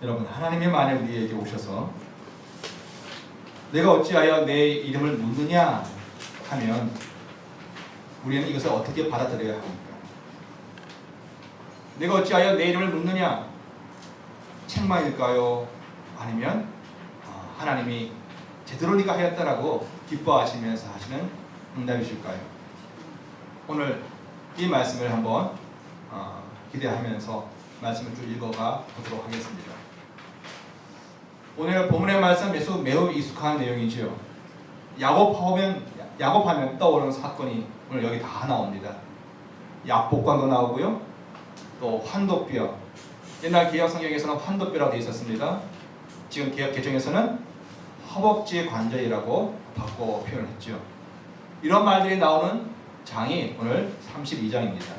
여러분, 하나님의 말에 우리에게 오셔서 내가 어찌하여 내 이름을 묻느냐 하면 우리는 이것을 어떻게 받아들여야 합니까? 내가 어찌하여 내 이름을 묻느냐? 책망일까요? 아니면 하나님이 제대로 네가 하였다라고 기뻐하시면서 하시는 응답이실까요? 오늘 이 말씀을 한번 기대하면서 말씀을 쭉 읽어가 보도록 하겠습니다. 오늘 본문의 말씀 매우 익숙한 내용이지요. 야곱하면 떠오르는 사건이 오늘 여기 다 나옵니다. 약복관도 나오고요. 또 환도뼈. 옛날 개역 성경에서는 환도뼈라고 되어 있었습니다. 지금 개역 개정에서는 허벅지 관절이라고 바꿔 표현했죠. 이런 말들이 나오는 장이 오늘 32장입니다.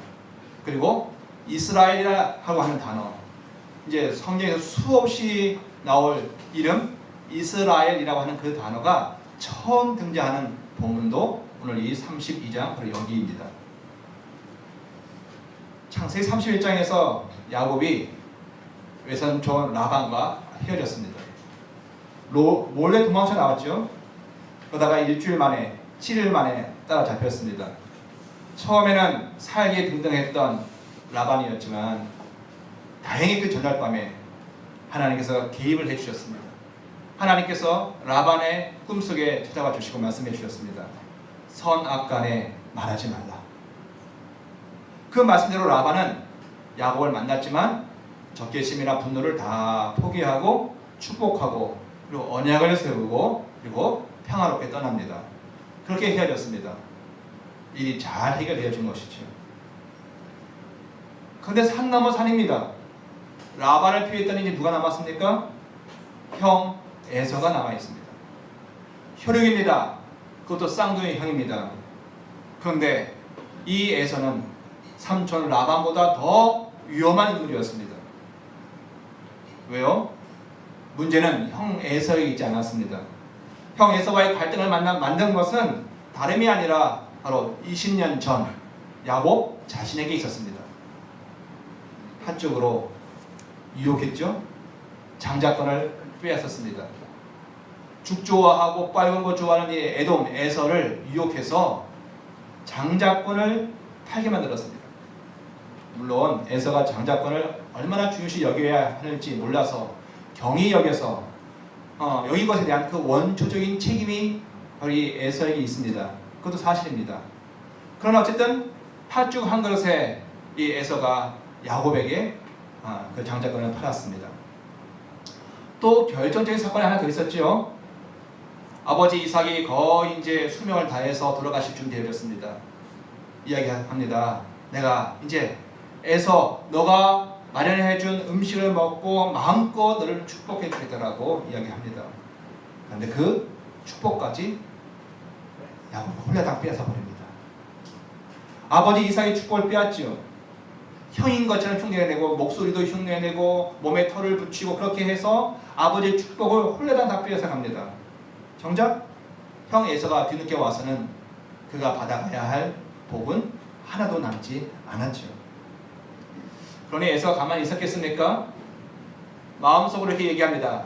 그리고 이스라엘이라고 하는 단어, 이제 성경에서 수없이 나올 이름 이스라엘이라고 하는 그 단어가 처음 등장하는 본문도 오늘 이 32장 바로 여기입니다. 창세기 31장에서 야곱이 외삼촌 라반과 헤어졌습니다. 몰래 도망쳐 나왔죠. 그러다가 일주일 만에 7일 만에 따라잡혔습니다. 처음에는 살기 등등했던 라반이었지만 다행히 그 전날 밤에 하나님께서 개입을 해주셨습니다. 하나님께서 라반의 꿈속에 찾아와 주시고 말씀해 주셨습니다. 선악간에 말하지 말라. 그 말씀대로 라반은 야곱을 만났지만 적개심이나 분노를 다 포기하고 축복하고 그리고 언약을 세우고 그리고 평화롭게 떠납니다. 그렇게 헤어졌습니다. 일이 잘 해결되어진 것이죠. 그런데 산 넘어 산입니다. 라반을 피했더니 이제 누가 남았습니까? 형 에서가 남아 있습니다. 혈육입니다. 그것도 쌍둥이 형입니다. 그런데 이 에서는 삼촌 라반보다 더 위험한 인물이었습니다. 왜요? 문제는 형 에서에 있지 않았습니다. 형 에서와의 갈등을 만든 것은 다름이 아니라 바로 20년 전 야곱 자신에게 있었습니다. 한쪽으로 유혹했죠. 장자권을 빼앗았습니다. 죽 좋아하고 빨간 거 좋아하는 이 에돔 에서를 유혹해서 장자권을 팔게 만들었습니다. 물론 에서가 장자권을 얼마나 중요시 여겨야 할지 몰라서 경히 여겨서 여기 것에 대한 그 원초적인 책임이 바로 이 에서에게 있습니다. 그것도 사실입니다. 그러나 어쨌든 팥죽 한 그릇에 이 에서가 야곱에게 그 장자권을 팔았습니다. 또 결정적인 사건이 하나 더 있었죠. 아버지 이삭이 거의 이제 수명을 다해서 돌아가실 쯤 되어졌습니다. 이야기합니다. 내가 이제 에서 너가 마련해준 음식을 먹고 마음껏 너를 축복해 주겠다라고 이야기합니다. 그런데 그 축복까지 야곱이 홀라당 빼앗아버립니다. 아버지 이삭의 축복을 빼앗죠. 형인 것처럼 흉내내고 목소리도 흉내내고 몸에 털을 붙이고 그렇게 해서 아버지의 축복을 홀라당 다 빼앗아갑니다. 정작 형 에서가 뒤늦게 와서는 그가 받아가야 할 복은 하나도 남지 않았죠. 그러니 에서가 가만히 있었겠습니까? 마음속으로 이렇게 얘기합니다.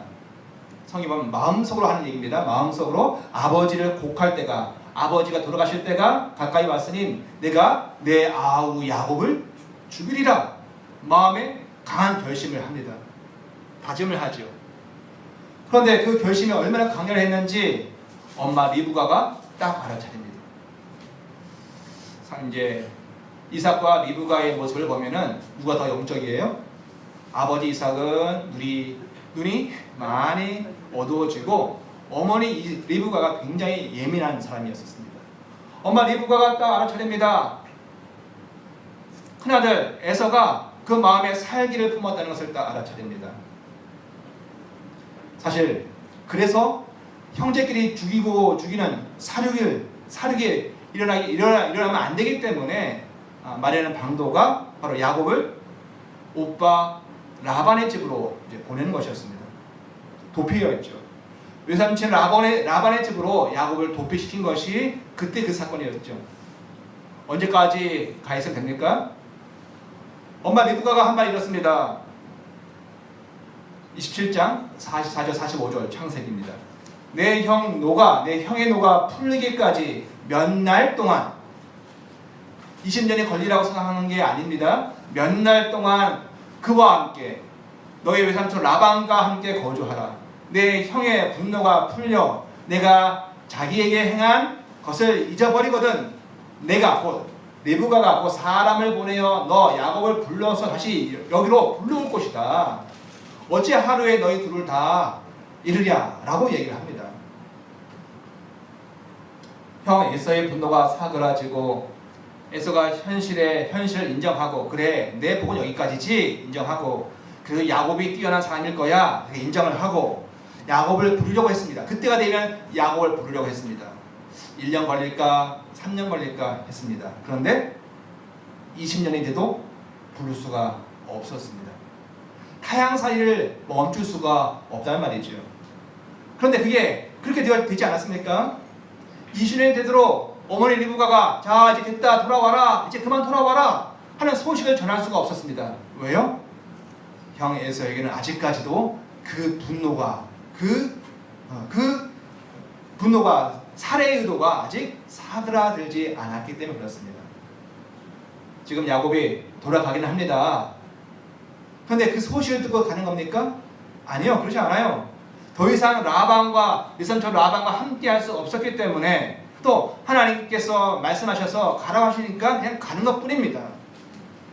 성경 보면 마음속으로 하는 얘기입니다. 마음속으로 아버지를 곡할 때가, 아버지가 돌아가실 때가 가까이 왔으니 내가 내 아우 야곱을 죽이리라. 마음에 강한 결심을 합니다. 다짐을 하죠. 그런데 그 결심이 얼마나 강렬했는지 엄마 리브가가 딱 알아차립니다. 이제 이삭과 리브가의 모습을 보면은 누가 더 영적이에요? 아버지 이삭은 눈이 많이 어두워지고 어머니 리브가가 굉장히 예민한 사람이었습니다. 엄마 리브가가 딱 알아차립니다. 큰아들 에서가 그 마음에 살기를 품었다는 것을 딱 알아차립니다. 사실 그래서 형제끼리 죽이는 사륙이 일어나면 안 되기 때문에 마련한 방도가 바로 야곱을 오빠 라반의 집으로 이제 보내는 것이었습니다. 도피였죠. 외삼촌 라반의 집으로 야곱을 도피시킨 것이 그때 그 사건이었죠. 언제까지 가 있어도 됩니까? 엄마 리브가가 한 말 이렇습니다. 27장 44절 45절 창세기입니다. 내 형 노가 내 형의 노가 풀리기까지 몇 날 동안 20년이 걸리라고 생각하는 게 아닙니다. 몇 날 동안 그와 함께 너의 외삼촌 라반과 함께 거주하라. 내 형의 분노가 풀려 내가 자기에게 행한 것을 잊어버리거든 내가 곧 리브가가 곧 사람을 보내어 너 야곱을 불러서 다시 여기로 불러올 것이다. 어찌 하루에 너희 둘을 다 이르랴 라고 얘기를 합니다. 형 에서의 분노가 사그라지고 에서가 현실을 인정하고 그래 내 복은 여기까지지 인정하고 그 야곱이 뛰어난 사람일 거야 인정을 하고 야곱을 부르려고 했습니다. 그때가 되면 야곱을 부르려고 했습니다. 1년 걸릴까 3년 걸릴까 했습니다. 그런데 20년이 돼도 부를 수가 없었습니다. 타향살이를 멈출 수가 없다는 말이죠. 그런데 그게 그렇게 되지 않았습니까? 20년이 되도록 어머니 리브가가 자 이제 됐다 돌아와라 이제 그만 돌아와라 하는 소식을 전할 수가 없었습니다. 왜요? 형 에서에게는 아직까지도 그 분노가 분노가 살해의 의도가 아직 사그라들지 않았기 때문에 그렇습니다. 지금 야곱이 돌아가기는 합니다. 그런데 그 소식을 듣고 가는 겁니까? 아니요, 그렇지 않아요. 더 이상 라반과 외삼촌 라반과 함께 할 수 없었기 때문에 또 하나님께서 말씀하셔서 가라고 하시니까 그냥 가는 것 뿐입니다.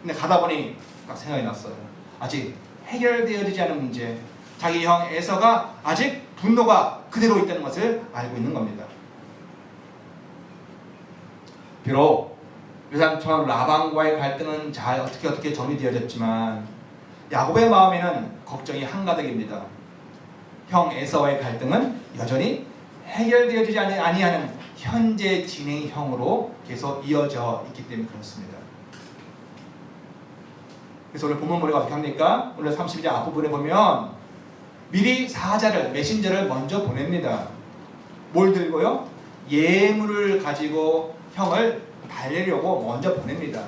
근데 가다 보니 딱 생각이 났어요. 아직 해결되어지지 않은 문제, 자기 형 에서가 아직 분노가 그대로 있다는 것을 알고 있는 겁니다. 비록 외삼촌 라반과의 갈등은 잘 어떻게 정리되어졌지만 야곱의 마음에는 걱정이 한가득입니다. 형 에서와의 갈등은 여전히 해결되어지지 아니하는 현재 진행형으로 계속 이어져 있기 때문에 그렇습니다. 그래서 오늘 본문 머리가 어떻게 합니까? 오늘 32장 앞부분에 보면 미리 사자를 메신저를 먼저 보냅니다. 뭘 들고요? 예물을 가지고 형을 달래려고 먼저 보냅니다.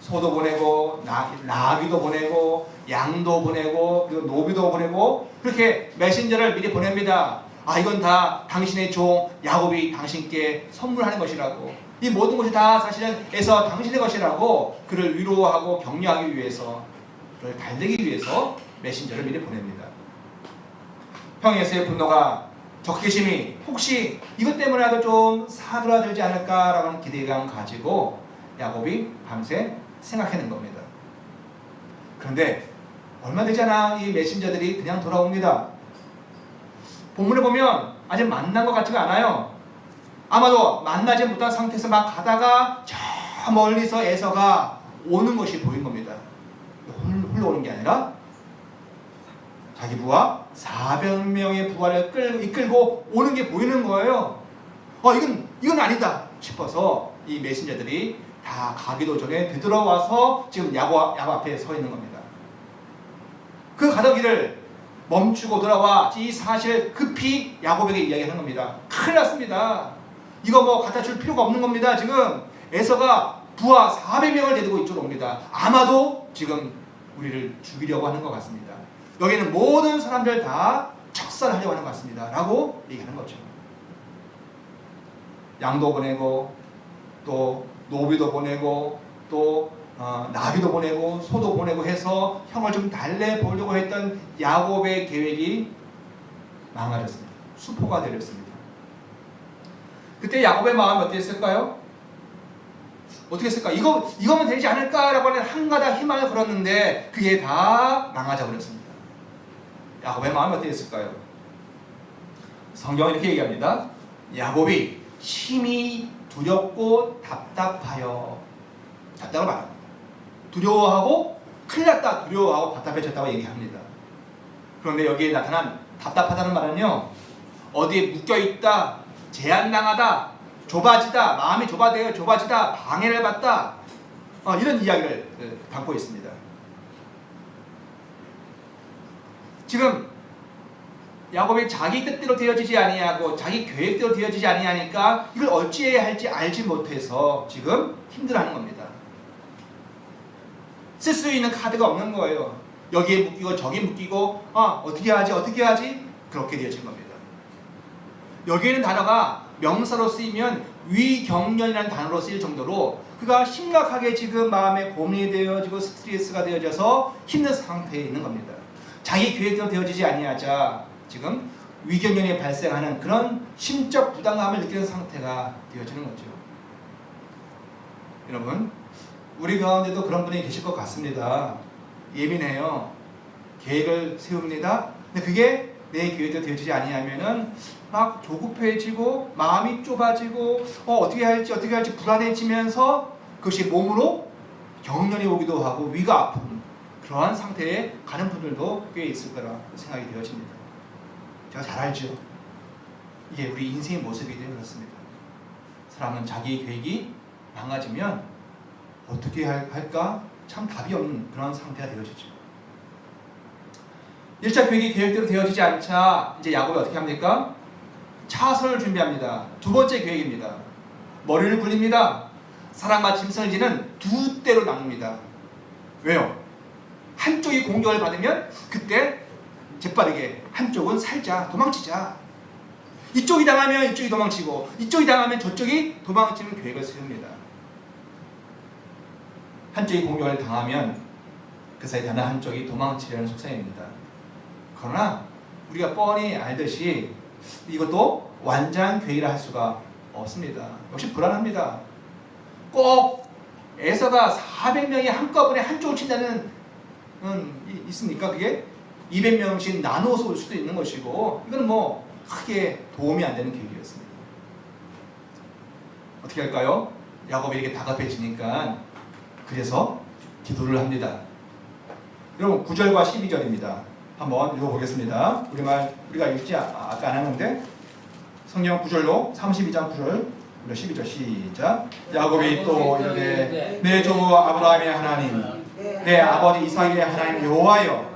소도 보내고 나귀도 보내고 양도 보내고 그리고 노비도 보내고 그렇게 메신저를 미리 보냅니다. 아 이건 다 당신의 종 야곱이 당신께 선물하는 것이라고 이 모든 것이 다 사실은 에서 당신의 것이라고 그를 위로하고 격려하기 위해서 그를 달래기 위해서 메신저를 미리 보냅니다. 형 에서의 분노가 적개심이 혹시 이것 때문에라도 좀 사그라들지 않을까라고 하는 기대감 가지고 야곱이 밤새 생각해낸 겁니다. 그런데 얼마 되지 않아 이 메신저들이 그냥 돌아옵니다. 본문을 보면 아직 만난 것 같지가 않아요. 아마도 만나지 못한 상태에서 막 가다가 저 멀리서 에서가 오는 것이 보인 겁니다. 홀로 오는 게 아니라 자기 부하 400명의 부하를 이끌고 오는 게 보이는 거예요. 이건 아니다 싶어서 이 메신저들이 다 가기도 전에 되돌아와서 지금 야곱 앞에 서 있는 겁니다. 그 가던 길을 멈추고 돌아와 이 사실을 급히 야곱에게 이야기하는 겁니다. 큰일 났습니다. 이거 뭐 갖다 줄 필요가 없는 겁니다. 지금 에서가 부하 400명을 데리고 이쪽으로 옵니다. 아마도 지금 우리를 죽이려고 하는 것 같습니다. 여기는 모든 사람들 다 척살하려고 하는 것 같습니다. 라고 얘기하는 거죠. 양도 보내고 또 노비도 보내고 또 나비도 보내고 소도 보내고 해서 형을 좀 달래보려고 했던 야곱의 계획이 망가졌습니다. 수포가 내렸습니다. 그때 야곱의 마음이 어땠을까요? 어떻게 했을까? 이거면 되지 않을까라고 하는 한가닥 희망을 걸었는데 그게 다 망가져 버렸습니다. 야곱의 마음이 어떻게 했을까요? 성경은 이렇게 얘기합니다. 야곱이 심히 두렵고 답답하여 답답을 말합니다. 두려워하고 큰일 났다 두려워하고 답답해졌다고 얘기합니다. 그런데 여기에 나타난 답답하다는 말은요 어디에 묶여있다 제한당하다 좁아지다 마음이 좁아지다 방해를 받다 이런 이야기를 담고 있습니다. 지금 야곱이 자기 뜻대로 되어지지 아니하고 자기 계획대로 되어지지 아니하니까 이걸 어찌해야 할지 알지 못해서 지금 힘들어하는 겁니다. 쓸 수 있는 카드가 없는 거예요. 여기에 묶이고 저기 묶이고 어떻게 하지 그렇게 되어진 겁니다. 여기에는 단어가 명사로 쓰이면 위경련이라는 단어로 쓰일 정도로 그가 심각하게 지금 마음에 고민이 되어지고 스트레스가 되어져서 힘든 상태에 있는 겁니다. 자기 계획대로 되어지지 아니하자 지금 위경련이 발생하는 그런 심적 부담감을 느끼는 상태가 되어지는 거죠. 여러분, 우리 가운데도 그런 분이 계실 것 같습니다. 예민해요. 계획을 세웁니다. 근데 그게 내 계획대로 되어지지 아니하면은 막 조급해지고 마음이 좁아지고 어떻게 할지 불안해지면서 그것이 몸으로 경련이 오기도 하고 위가 아픈 그러한 상태에 가는 분들도 꽤 있을 거라 생각이 되어집니다. 제가 잘 알죠. 이게 우리 인생의 모습이 되어 그렇습니다. 사람은 자기 계획이 망가지면 어떻게 할까 참 답이 없는 그런 상태가 되어지죠. 1차 계획이 계획대로 되어지지 않자 이제 야곱이 어떻게 합니까? 차선을 준비합니다. 두 번째 계획입니다. 머리를 굴립니다. 사람과 짐승을 지는 두 떼로 나눕니다. 왜요? 한쪽이 공격을 받으면 그때 재빠르게 한쪽은 살자, 도망치자. 이쪽이 당하면 이쪽이 도망치고 이쪽이 당하면 저쪽이 도망치는 계획을 세웁니다. 한쪽이 공격을 당하면 그 사이 다른 한쪽이 도망치려는 속성입니다. 그러나 우리가 뻔히 알듯이 이것도 완전한 계획이라 할 수가 없습니다. 역시 불안합니다. 꼭 에서가 400명이 한꺼번에 한쪽을 친다는 있습니까? 그게 200명씩 나누어서 올 수도 있는 것이고 이건 뭐 크게 도움이 안 되는 계획이었습니다. 어떻게 할까요? 야곱이 이렇게 다급해지니까 그래서 기도를 합니다. 여러분 9절과 12절입니다. 한번 읽어보겠습니다. 우리가 읽지 아까 안 하는데 성경 9절로 32장 9절 12절 시작. 야곱이 또 이르되 내 조 아브라함의 하나님 내 아버지 이삭의 하나님 여호와여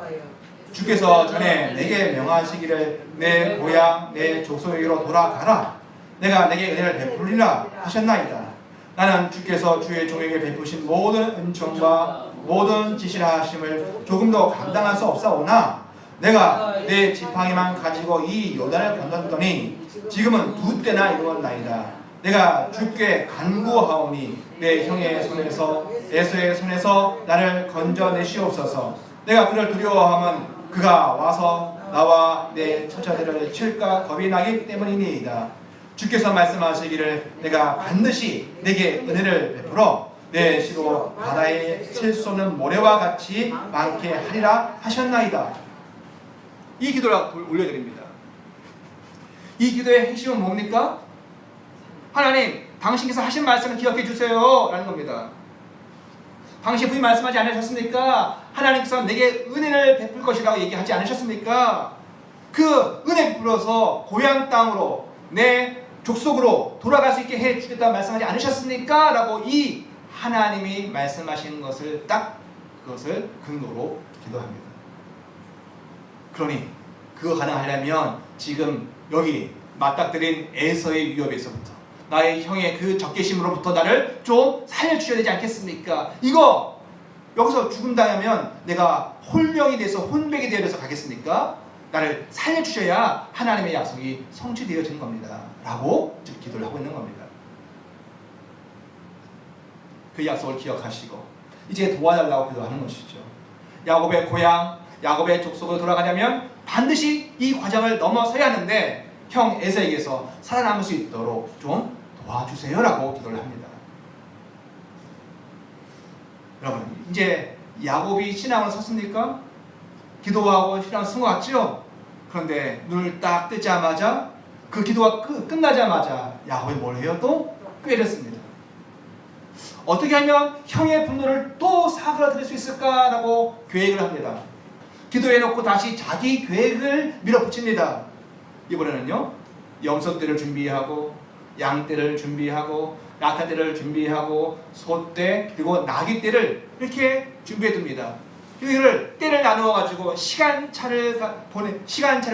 주께서 전에 내게 명하시기를 내 고향 내 족속에게로 돌아가라 내가 내게 은혜를 베풀리라 하셨나이다. 나는 주께서 주의 종에게 베푸신 모든 은총과 모든 지시라 하심을 조금도 감당할 수 없사오나 내가 내 지팡이만 가지고 이 요단을 건넜더니 지금은 두 때나 이루었나이다. 내가 주께 간구하오니 내 형의 손에서 에서의 손에서 나를 건져내시옵소서. 내가 그를 두려워하면 그가 와서 나와 내 처자들을 칠까 겁이 나기 때문이니이다. 주께서 말씀하시기를 내가 반드시 내게 은혜를 베풀어 내 시로 바다에 칠 수 없는 모래와 같이 많게 하리라 하셨나이다. 이 기도를 올려드립니다. 이 기도의 핵심은 뭡니까? 하나님, 당신께서 하신 말씀을 기억해 주세요 라는 겁니다. 당신 분이 말씀하지 않으셨습니까? 하나님께서 내게 은혜를 베풀 것이라고 얘기하지 않으셨습니까? 그 은혜 베풀어서 고향 땅으로 내 족속으로 돌아갈 수 있게 해 주겠다는 말씀하지 않으셨습니까? 라고 이 하나님이 말씀하신 것을 딱 그것을 근거로 기도합니다. 그러니 그거 가능하려면 지금 여기 맞닥뜨린 에서의 위협에서부터 나의 형의 그 적개심으로부터 나를 좀 살려주셔야 되지 않겠습니까? 이거 여기서 죽음당하면 내가 홀령이 돼서 혼백이 되어서 가겠습니까? 나를 살려주셔야 하나님의 약속이 성취되어지는 겁니다 라고 지금 기도를 하고 있는 겁니다. 그 약속을 기억하시고 이제 도와달라고 기도하는 것이죠. 야곱의 고향 야곱의 족속으로 돌아가려면 반드시 이 과정을 넘어서야 하는데 형 에서에게서 살아남을 수 있도록 좀 도와주세요 라고 기도를 합니다. 여러분 이제 야곱이 신앙을 섰습니까? 기도하고 신앙을 쓴 것 같죠? 그런데 눈을 딱 뜨자마자 그 기도가 끝나자마자 야곱이 뭘 해요? 또 꾀를 씁니다. 어떻게 하면 형의 분노를 또 사그라들 수 있을까라고 계획을 합니다. 기도해놓고 다시 자기 계획을 밀어붙입니다. 이번에는요 염소떼를 준비하고 양떼를 준비하고 낙타떼를 준비하고 소떼 그리고 나귀떼를 이렇게 준비해둡니다. 이거를 떼를 나누어 가지고 시간차를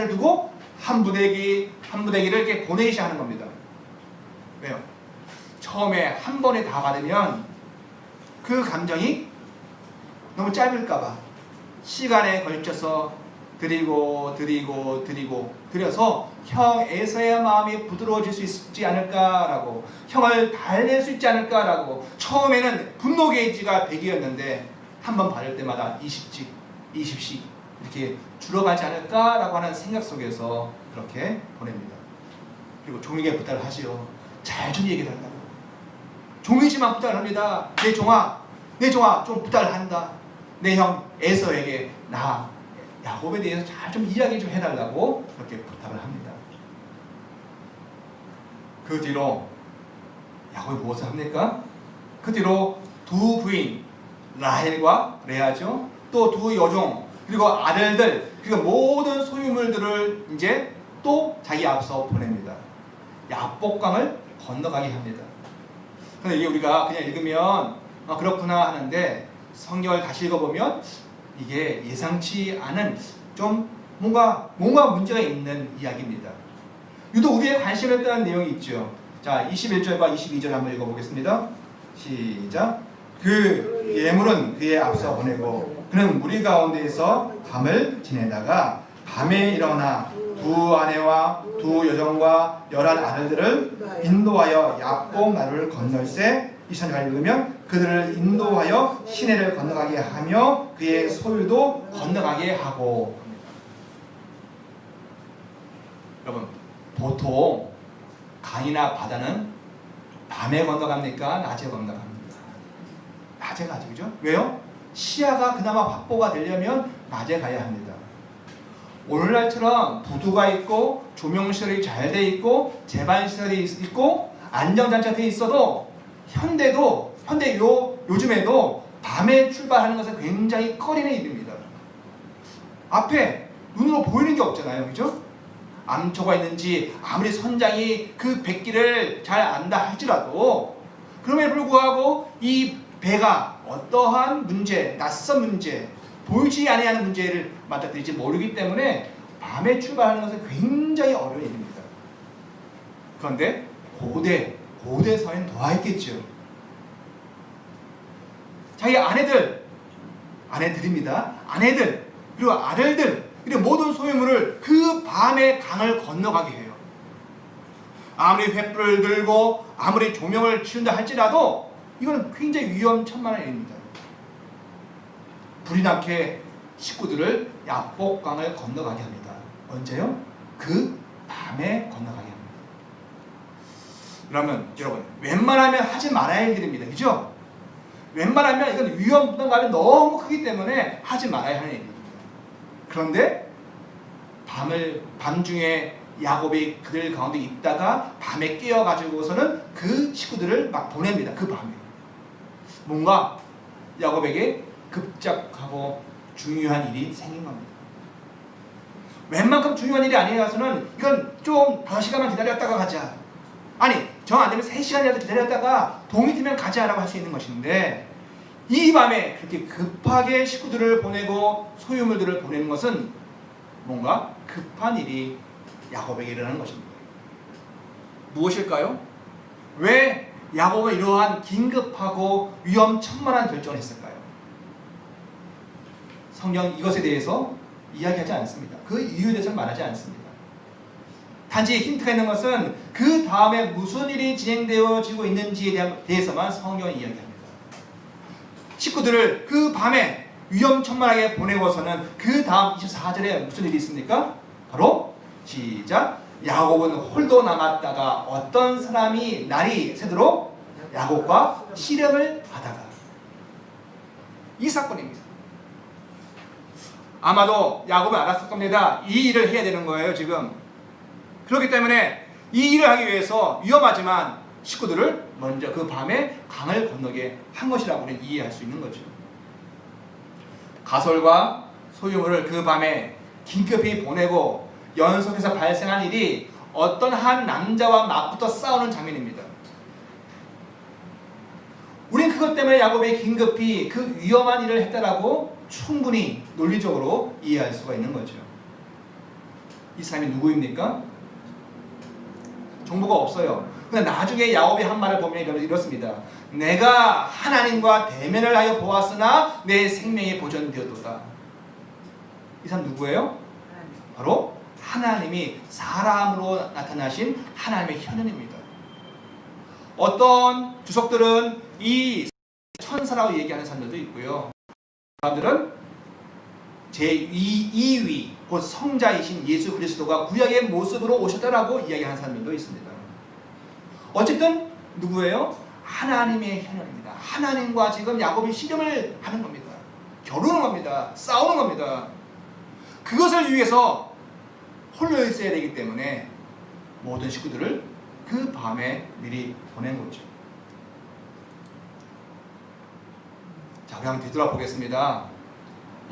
두고 한 부대기를 이렇게 보내기 시작하는 겁니다. 왜요? 처음에 한 번에 다 받으면 그 감정이 너무 짧을까봐 시간에 걸쳐서 드려서 형 에서의 마음이 부드러워질 수 있지 않을까라고, 형을 달랠 수 있지 않을까라고. 처음에는 분노 게이지가 100이었는데 한 번 받을 때마다 20씩 이렇게 줄어가지 않을까라고 하는 생각 속에서 그렇게 보냅니다. 그리고 종에게 부탁을 하지요. 잘 좀 얘기해달라고. 종이지만 부탁을 합니다. 내 종아 좀 부탁을 한다. 내 형 에서에게 나 야곱에 대해서 잘 좀 이야기 좀 해달라고 그렇게 부탁을 합니다. 그 뒤로 야곱이 무엇을 합니까? 그 뒤로 두 부인 라헬과 레아죠. 또 두 여종, 그리고 아들들, 그리고 모든 소유물들을 이제 또 자기 앞서 보냅니다. 야복강을 건너가게 합니다. 근데 이게 우리가 그냥 읽으면 그렇구나 하는데 성경을 다시 읽어보면 이게 예상치 않은 좀 뭔가 문제가 있는 이야기입니다. 유독 우리의 관심을 끄는 내용이 있죠. 자, 21절과 22절 한번 읽어보겠습니다. 시작. 그 예물은 그의 앞서 보내고 그는 무리 가운데에서 밤을 지내다가 밤에 일어나 두 아내와 두 여종과 11 아들들을 인도하여 야복 나루를 건널세. 23절 읽으면 그들을 인도하여 시내를 건너가게 하며 그의 소유도 건너가게 하고. 여러분, 보통 강이나 바다는 밤에 건너갑니까? 낮에 건너갑니까? 낮에 가죠, 그죠? 왜요? 시야가 그나마 확보가 되려면 낮에 가야 합니다. 오늘날처럼 부두가 있고 조명시설이 잘 돼 있고 제반시설이 있고 안전장치가 돼 있어도 요즘에도 밤에 출발하는 것은 굉장히 꺼리는 일입니다. 앞에 눈으로 보이는 게 없잖아요, 그죠? 암초가 있는지 아무리 선장이 그 백기를 잘 안다 할지라도 그럼에도 불구하고 이 배가 어떠한 문제, 낯선 문제, 보이지 아니하는 문제를 맞닥뜨릴지 모르기 때문에 밤에 출발하는 것은 굉장히 어려운 일입니다. 그런데 고대 사회는 더했겠죠. 자기 아내들입니다. 아내들 그리고 아들들 그리고 모든 소유물을 그 밤에 강을 건너가게 해요. 아무리 횃불을 들고 아무리 조명을 치운다 할지라도 이거는 굉장히 위험천만한 일입니다. 불이 나게 식구들을 야복강을 건너가게 합니다. 언제요? 그 밤에 건너가게 합니다. 그러면 여러분, 웬만하면 하지 말아야 할 일입니다. 그죠? 웬만하면 이건 위험 부담감이 너무 크기 때문에 하지 말아야 하는 일입니다. 그런데 밤중에 야곱이 그들 가운데 있다가 밤에 깨어가지고서는 그 식구들을 막 보냅니다. 그 밤에. 뭔가 야곱에게 급작하고 중요한 일이 생긴 겁니다. 웬만큼 중요한 일이 아니라서는 이건 좀 5시간만 기다렸다가 가자. 아니, 정 안 되면 3시간이라도 기다렸다가 동이 트면 가자라고 할 수 있는 것인데 이 밤에 그렇게 급하게 식구들을 보내고 소유물들을 보내는 것은 뭔가 급한 일이 야곱에게 일어나는 것입니다. 무엇일까요? 왜 야곱은 이러한 긴급하고 위험천만한 결정을 했을까요? 성경 이것에 대해서 이야기하지 않습니다. 그 이유에 대해서는 말하지 않습니다. 단지 힌트가 있는 것은 그 다음에 무슨 일이 진행되어지고 있는지에 대해서만 성경이 이야기합니다. 식구들을 그 밤에 위험천만하게 보내고서는 그 다음 24절에 무슨 일이 있습니까? 바로 시작. 야곱은 홀도 남았다가 어떤 사람이 날이 새도록 야곱과 씨름을 하다가. 이 사건입니다. 아마도 야곱은 알았을 겁니다. 이 일을 해야 되는 거예요, 지금. 그렇기 때문에 이 일을 하기 위해서 위험하지만 식구들을 먼저 그 밤에 강을 건너게 한 것이라고 우리는 이해할 수 있는 거죠. 가솔과 소유물을 그 밤에 긴급히 보내고 연속해서 발생한 일이 어떤 한 남자와 맞붙어 싸우는 장면입니다. 우린 그것 때문에 야곱이 긴급히 그 위험한 일을 했다라고 충분히 논리적으로 이해할 수가 있는 거죠. 이 사람이 누구입니까? 정보가 없어요. 근데 나중에 야곱이 한 말을 보면 이렇습니다. 내가 하나님과 대면을 하여 보았으나 내 생명이 보존되었도다. 이 사람 누구예요? 바로 하나님이 사람으로 나타나신 하나님의 현현입니다. 어떤 주석들은 이 천사라고 얘기하는 사람들도 있고요. 사람들은 제2위 곧 성자이신 예수 그리스도가 구약의 모습으로 오셨다라고 이야기하는 사람들도 있습니다. 어쨌든 누구예요? 하나님의 현현입니다. 하나님과 지금 야곱이 씨름을 하는 겁니다. 겨루는 겁니다. 싸우는 겁니다. 그것을 위해서 홀려 있어야 되기 때문에 모든 식구들을 그 밤에 미리 보낸 거죠. 자, 우리 한번 뒤돌아보겠습니다.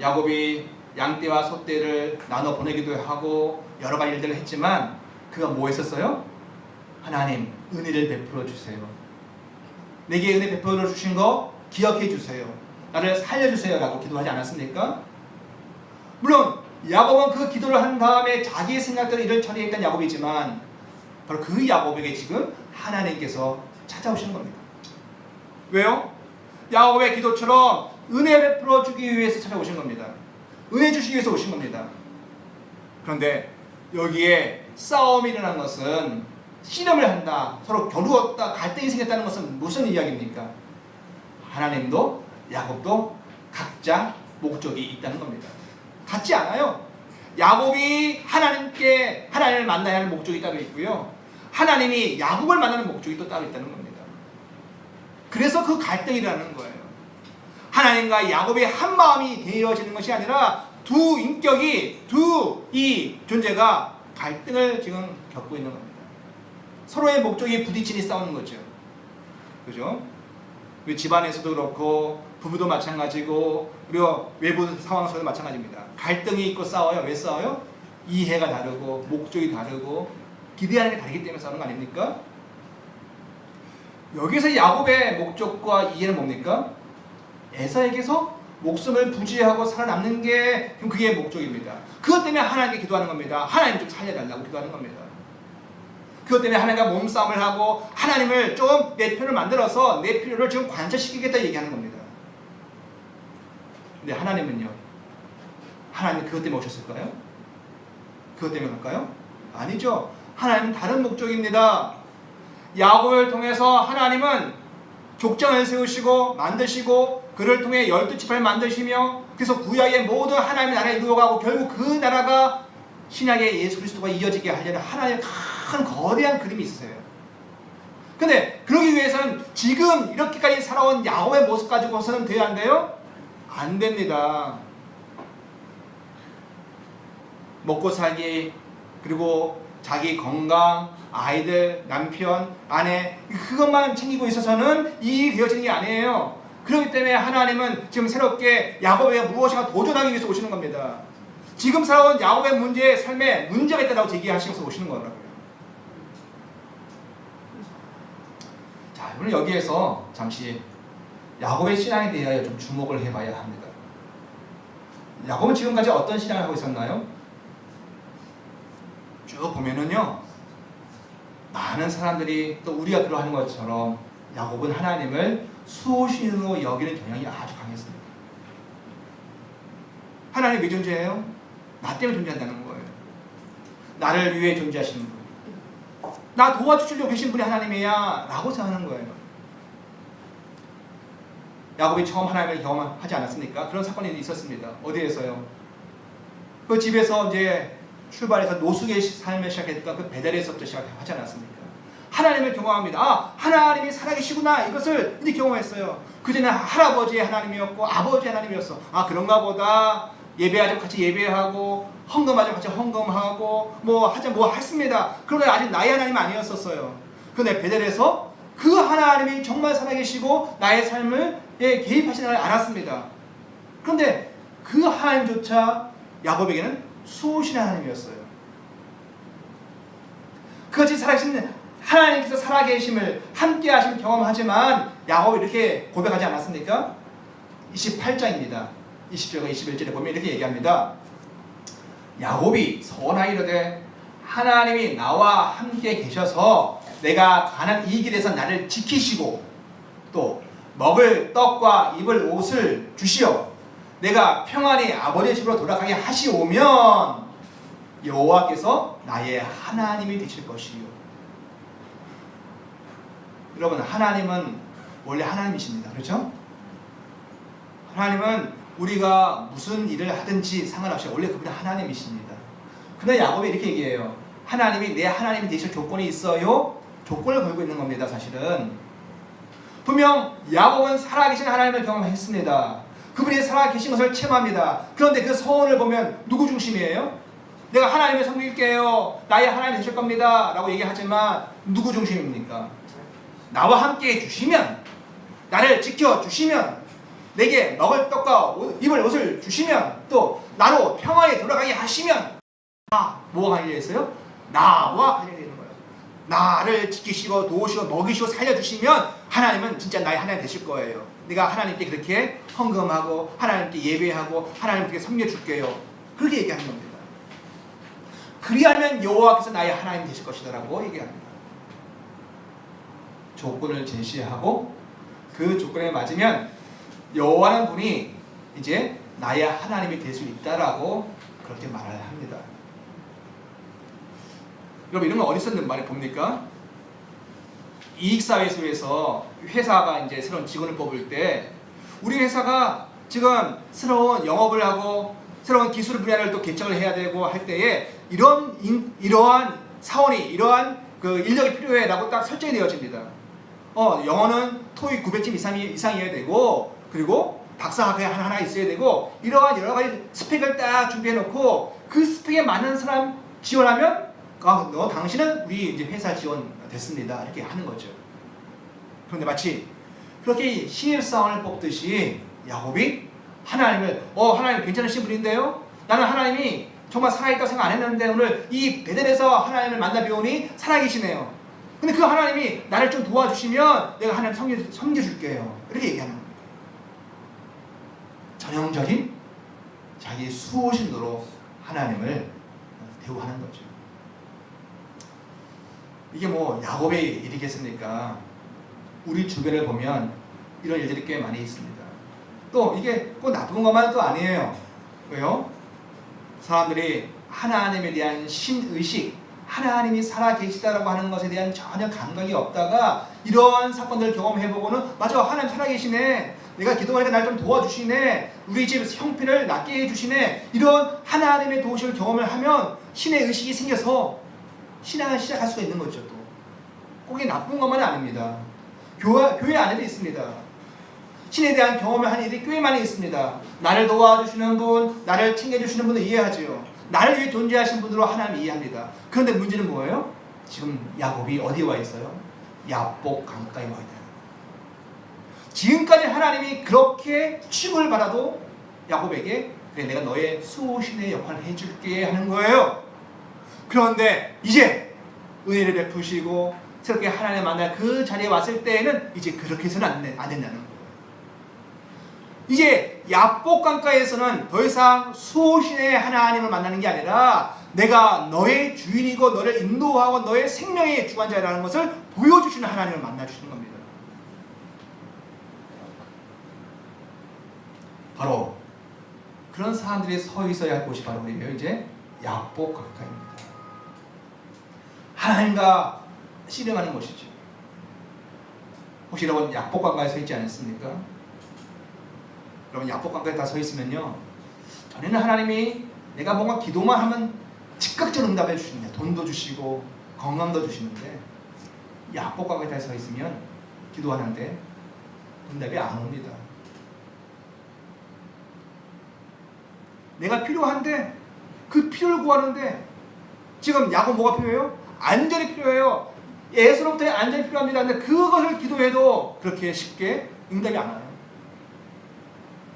야곱이 양떼와 소떼를 나눠 보내기도 하고 여러 가지 일들을 했지만 그가 뭐 했었어요? 하나님 은혜를 베풀어 주세요. 내게 은혜 베풀어 주신 거 기억해 주세요. 나를 살려주세요 라고 기도하지 않았습니까? 물론 야곱은 그 기도를 한 다음에 자기의 생각대로 일을 처리했던 야곱이지만 바로 그 야곱에게 지금 하나님께서 찾아오시는 겁니다. 왜요? 야곱의 기도처럼 은혜 베풀어 주기 위해서 찾아오신 겁니다. 은혜 주시기 위해서 오신 겁니다. 그런데 여기에 싸움이 일어난 것은 씨름을 한다, 서로 겨루었다, 갈등이 생겼다는 것은 무슨 이야기입니까? 하나님도 야곱도 각자 목적이 있다는 겁니다. 같지 않아요. 야곱이 하나님을 만나야 하는 목적이 따로 있고요. 하나님이 야곱을 만나는 목적이 또 따로 있다는 겁니다. 그래서 그 갈등이 일어나는 거예요. 하나님과 야곱이 한 마음이 되어지는 것이 아니라 두 인격이, 이 존재가 갈등을 지금 겪고 있는 겁니다. 서로의 목적이 부딪히니 싸우는 거죠. 그죠? 집안에서도 그렇고 부부도 마찬가지고 그리고 외부 상황 속에도 마찬가지입니다. 갈등이 있고 싸워요. 왜 싸워요? 이해가 다르고 목적이 다르고 기대하는 게 다르기 때문에 싸우는 거 아닙니까? 여기서 야곱의 목적과 이해는 뭡니까? 에사에게서 목숨을 부지하고 살아남는 게 그게 목적입니다. 그것 때문에 하나님께 기도하는 겁니다. 하나님 좀 살려달라고 기도하는 겁니다. 그것 때문에 하나님과 몸싸움을 하고 하나님을 좀 내 편을 만들어서 내 필요를 좀 관철시키겠다 얘기하는 겁니다. 근데 하나님은요? 하나님 그것 때문에 오셨을까요? 그것 때문에 올까요? 아니죠. 하나님은 다른 목적입니다. 야곱을 통해서 하나님은 족장을 세우시고 만드시고 그를 통해 12지파를 만드시며 그래서 구약의 모든 하나님의 나라를 이루어가고 결국 그 나라가 신약의 예수 그리스도가 이어지게 하려는 하나님의 큰 거대한 그림이 있으세요. 근데 그러기 위해서는 지금 이렇게까지 살아온 야곱의 모습 가지고서는 돼야 안 돼요? 안 됩니다. 먹고 살기 그리고 자기 건강, 아이들, 남편, 아내 그것만 챙기고 있어서는 이 되어지는 게 아니에요. 그렇기 때문에 하나님은 지금 새롭게 야곱에게 무엇인가 도전하기 위해서 오시는 겁니다. 지금 살아온 야곱의 삶에 문제가 있다고 제기하시면서 오시는 거라고요. 자, 오늘 여기에서 잠시 야곱의 신앙에 대하여 좀 주목을 해봐야 합니다. 야곱은 지금까지 어떤 신앙을 하고 있었나요? 쭉 보면은요, 많은 사람들이 또 우리가 그러하는 것처럼 야곱은 하나님을 수호신으로 여기는 경향이 아주 강했습니다. 하나님 왜 존재해요? 나 때문에 존재한다는 거예요. 나를 위해 존재하시는 분. 나 도와주시려고 계신 분이 하나님이야 라고 생각하는 거예요. 야곱이 처음 하나님을 경험하지 않았습니까? 그런 사건이 있었습니다. 어디에서요? 그 집에서 이제 출발해서 노숙의 삶을 시작했던 그 베델에서부터 시작하지 않았습니까? 하나님을 경험합니다. 아, 하나님이 살아계시구나 이것을 이제 경험했어요. 그전에 할아버지의 하나님이었고 아버지의 하나님이었어. 아, 그런가 보다. 예배하자고 같이 예배하고 헌금하자고 같이 헌금하고 뭐 했습니다. 그런데 아직 나의 하나님은 아니었었어요. 그런데 베델에서 그 하나님이 정말 살아계시고 나의 삶을 개입하시는 걸 알았습니다. 그런데 그 하나님조차 야곱에게는 수호신 하나님이었어요. 그같이 살아계신 하나님께서 살아계심을 함께 하신 경험하지만 야곱이 이렇게 고백하지 않았습니까? 28장입니다. 20절과 21절에 보면 이렇게 얘기합니다. 야곱이 서원하이르되 하나님이 나와 함께 계셔서 내가 가는 이 길에서 나를 지키시고 또 먹을 떡과 입을 옷을 주시어 내가 평안히 아버지의 집으로 돌아가게 하시오면 여호와께서 나의 하나님이 되실 것이요. 여러분, 하나님은 원래 하나님이십니다. 그렇죠? 하나님은 우리가 무슨 일을 하든지 상관없이 원래 그분은 하나님이십니다. 그러나 야곱이 이렇게 얘기해요. 하나님이 내 하나님이 되실 조건이 있어요? 조건을 걸고 있는 겁니다. 사실은 분명 야곱은 살아계신 하나님을 경험했습니다. 그분이 살아계신 것을 체험합니다. 그런데 그 서원을 보면 누구 중심이에요? 내가 하나님을 섬길게요, 나의 하나님이 되실 겁니다 라고 얘기하지만 누구 중심입니까? 나와 함께 해주시면, 나를 지켜주시면, 내게 먹을 떡과 입을 옷을 주시면, 또 나로 평안히 돌아가게 하시면, 뭐가 관련되어 있어요? 나와 관련되어 있는 거예요. 나를 지키시고 도우시고 먹이시고 살려주시면 하나님은 진짜 나의 하나님 되실 거예요. 내가 하나님께 그렇게 헌금하고 하나님께 예배하고 하나님께 섬겨줄게요. 그렇게 얘기하는 겁니다. 그리하면 여호와께서 나의 하나님 되실 것이다 라고 얘기합니다. 조건을 제시하고 그 조건에 맞으면 여호와는 분이 이제 나의 하나님이 될 수 있다라고 그렇게 말을 합니다. 여러분, 이런 건 어디서 듣는 말이 봅니까? 이익사회 속에서 회사가 이제 새로운 직원을 뽑을 때 우리 회사가 지금 새로운 영업을 하고 새로운 기술 분야를 또 개척을 해야 되고 할 때에 이러한 사원이, 이러한 그 인력이 필요해라고 딱 설정이 되어집니다. 영어는 토익 900점 이상이어야 되고, 그리고 박사학위 하나 있어야 되고, 이러한 여러 가지 스펙을 딱 준비해 놓고 그 스펙에 맞는 사람 지원하면 당신은 우리 이제 회사 지원 됐습니다 이렇게 하는 거죠. 그런데 마치 그렇게 신입사원을 뽑듯이 야곱이 하나님을 하나님 괜찮으신 분인데요, 나는 하나님이 정말 살아있다고 생각 안 했는데 오늘 이 베델에서 하나님을 만나 뵈오니 살아계시네요. 근데 그 하나님이 나를 좀 도와주시면 내가 하나님 섬겨줄게요 이렇게 얘기하는 겁니다. 전형적인 자기 수호신으로 하나님을 대우하는 거죠. 이게 뭐 야곱의 일이겠습니까? 우리 주변을 보면 이런 일들이 꽤 많이 있습니다. 또 이게 꼭 나쁜 것만 또 아니에요. 왜요? 사람들이 하나님에 대한 신의식, 하나님이 살아계시다라고 하는 것에 대한 전혀 감각이 없다가 이러한 사건들을 경험해보고는 맞아, 하나님 살아계시네, 내가 기도하니까 날 좀 도와주시네, 우리 집 형편을 낫게 해주시네, 이런 하나님의 도우심을 경험을 하면 신의 의식이 생겨서 신앙을 시작할 수가 있는 거죠. 또 꼭 나쁜 것만은 아닙니다. 교회 안에도 있습니다. 신에 대한 경험을 하는 일이 꽤 많이 있습니다. 나를 도와주시는 분, 나를 챙겨주시는 분을 이해하지요. 나를 위해 존재하신 분으로 하나님 이해합니다. 그런데 문제는 뭐예요? 지금 야곱이 어디에 와 있어요? 야복 강가에 와 있다. 지금까지 하나님이 그렇게 취급을 받아도 야곱에게 그래, 내가 너의 수호신의 역할을 해줄게 하는 거예요. 그런데 이제 은혜를 베푸시고 새롭게 하나님을 만날 그 자리에 왔을 때에는 이제 그렇게 해서는 안 된다는 거예요. 이제 야복 강가에서는 더 이상 수호신의 하나님을 만나는 게 아니라 내가 너의 주인이고 너를 인도하고 너의 생명의 주관자라는 것을 보여주시는 하나님을 만나주시는 겁니다. 바로 그런 사람들이 서 있어야 할 곳이 바로 우리예요. 이제 야복 강가입니다. 하나님과 씨름하는 곳이죠. 혹시 여러분 야복 강가에 서 있지 않습니까? 여러분 야복 강가에 다 서 있으면요, 전에는 하나님이 내가 뭔가 기도만 하면 즉각적으로 응답해 주시는데, 돈도 주시고 건강도 주시는데, 야복 강가에 다 서 있으면 기도하는데 응답이 안 옵니다. 내가 필요한데 그 필요를 구하는데, 지금 야곱 뭐가 필요해요? 안전이 필요해요. 예수로부터의 안전이 필요합니다. 근데 그것을 기도해도 그렇게 쉽게 응답이 안 와요.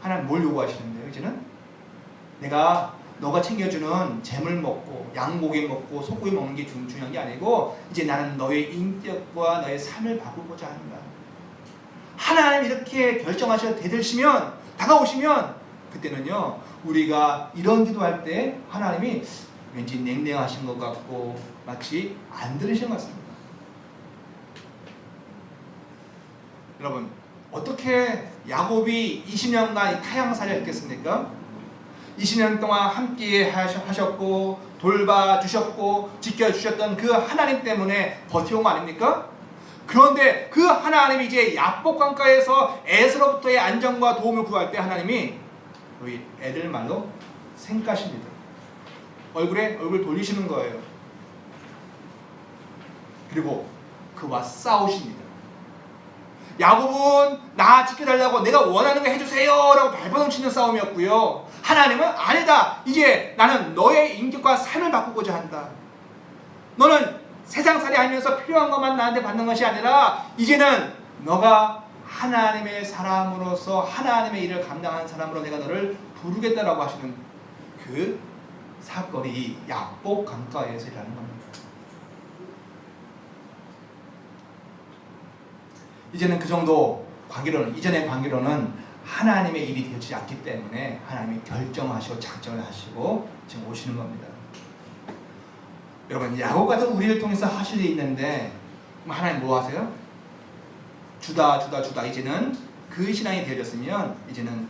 하나님 뭘 요구하시는데요? 이제는 너가 챙겨주는 재물 먹고 양고기 먹고 소고기 먹는 게 중요한 게 아니고, 이제 나는 너의 인격과 너의 삶을 바꾸고자 한다. 하나님 이렇게 결정하셔서 대들시면, 다가오시면, 그때는요 우리가 이런 기도할 때 하나님이 왠지 냉랭하신 것 같고 마치 안 들으신 것 같습니다. 여러분, 어떻게 야곱이 20년간 타향살이를 했겠습니까? 20년 동안 함께 하셨고 돌봐주셨고 지켜주셨던 그 하나님 때문에 버텨온 거 아닙니까? 그런데 그 하나님이 이제 야복 강가에서 에서로부터의 안정과 도움을 구할 때 하나님이 우리 애들 말로 생까십니다. 얼굴 돌리시는 거예요. 그리고 그와 싸우십니다. 야곱은 나 지켜달라고 내가 원하는 거 해주세요 라고 발버둥 치는 싸움이었고요. 하나님은 아니다. 이제 나는 너의 인격과 삶을 바꾸고자 한다. 너는 세상살이 하면서 필요한 것만 나한테 받는 것이 아니라 이제는 너가 하나님의 사람으로서 하나님의 일을 감당하는 사람으로 내가 너를 부르겠다라고 하시는 그 사건이 야복 강가에서 일어나는 겁니다. 이제는 그 정도 관계로는 이전의 관계로는 하나님의 일이 되지 않기 때문에 하나님이 결정하시고 작정을 하시고 지금 오시는 겁니다. 여러분 야곱 같은 우리를 통해서 하실 일이 있는데 하나님 뭐 하세요? 주다 이제는 그 신앙이 되어졌으면 이제는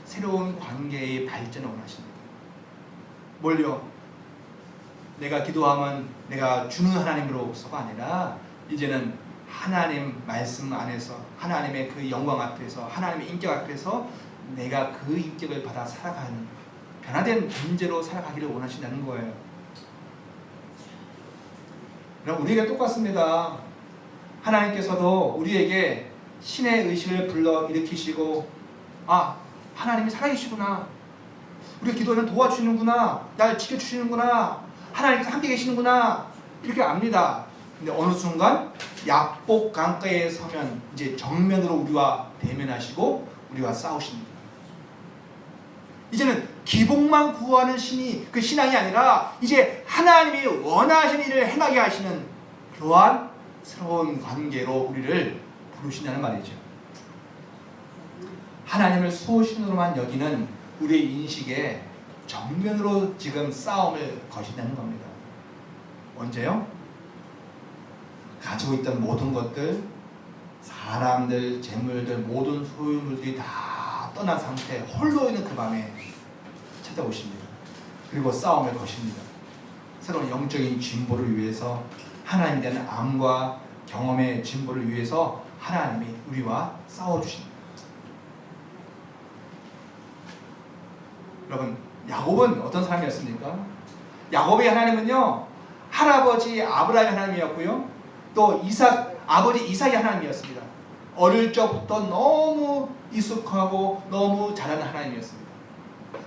새로운 관계의 발전을 원하십니다. 뭘요? 내가 기도하면 내가 주는 하나님으로서가 아니라 이제는 하나님 말씀 안에서 하나님의 그 영광 앞에서 하나님의 인격 앞에서 내가 그 인격을 받아 살아가는 변화된 존재로 살아가기를 원하신다는 거예요. 그럼 우리에게 똑같습니다. 하나님께서도 우리에게 신의 의식을 불러일으키시고 하나님이 살아계시구나. 우리가 기도하면 도와주시는구나. 날 지켜주시는구나. 하나님께서 함께 계시는구나. 이렇게 압니다. 근데 어느 순간 야복 강가에 서면 이제 정면으로 우리와 대면하시고 우리와 싸우십니다. 이제는 기복만 구하는 신이 그 신앙이 아니라 이제 하나님이 원하시는 일을 행하게 하시는 그러한 새로운 관계로 우리를 부르신다는 말이죠. 하나님을 소신으로만 여기는 우리의 인식에 정면으로 지금 싸움을 거신다는 겁니다. 언제요? 가지고 있던 모든 것들, 사람들, 재물들, 모든 소유물들이 다 떠난 상태 홀로 있는 그 밤에 찾아오십니다. 그리고 싸움을 거십니다. 새로운 영적인 진보를 위해서 하나님에 대한 암과 경험의 진보를 위해서 하나님이 우리와 싸워주십니다. 여러분 야곱은 어떤 사람이었습니까? 야곱의 하나님은요 할아버지 아브라함의 하나님이었고요 또 아버지 이삭의 하나님이었습니다. 어릴 적부터 너무 익숙하고 너무 잘하는 하나님이었습니다.